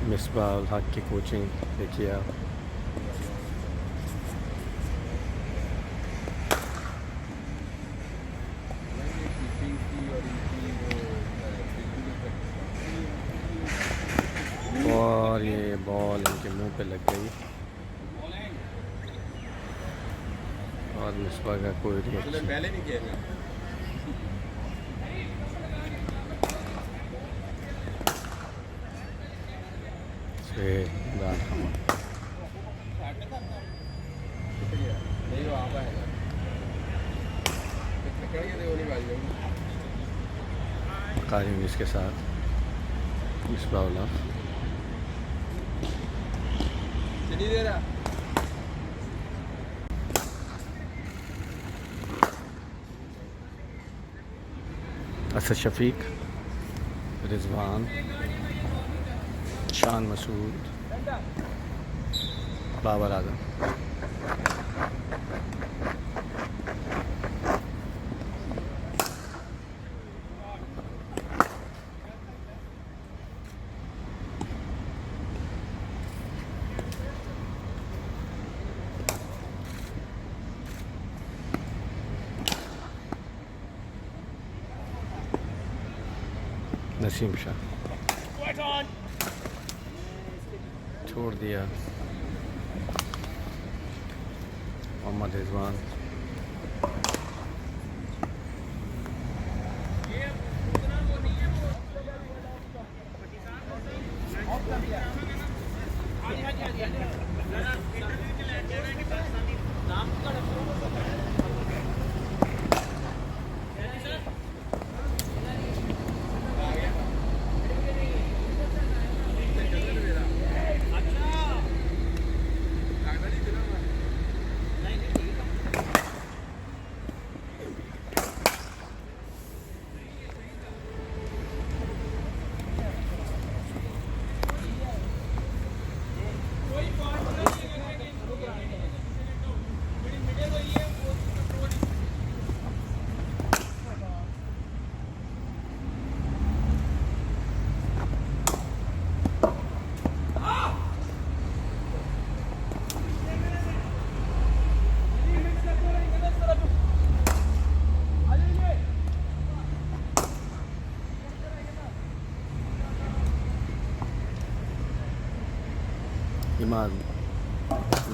मिसबाह उल हक की कोचिंग देखिए आप। और ये बॉल इनके मुंह पे लग गई और मिसबाह का कोई रिएक्शन। पहले भी किया कारिम इसके साथ मिसबाह उल हक। चलिए दे रहा असद शफीक, रिजवान, शान मसूद, बाबर आजम। नसीम शाह छोड़ दिया। मोहम्मद रिजवान,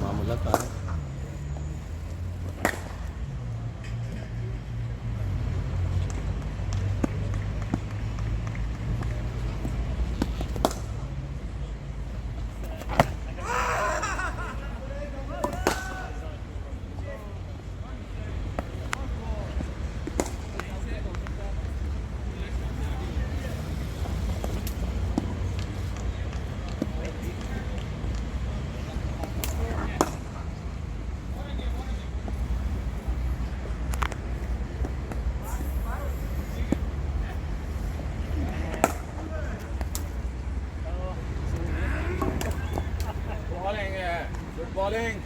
मामूला का है। bowling.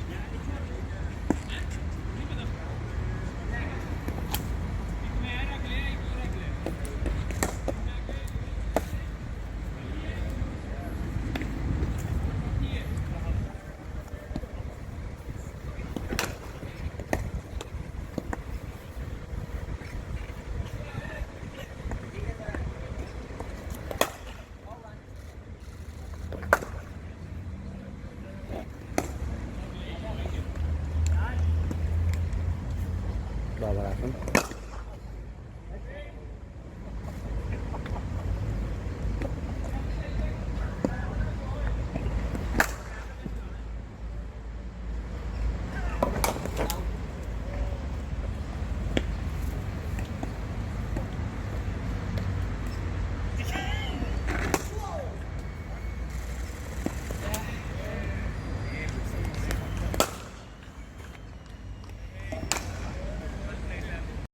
Babar Hasan.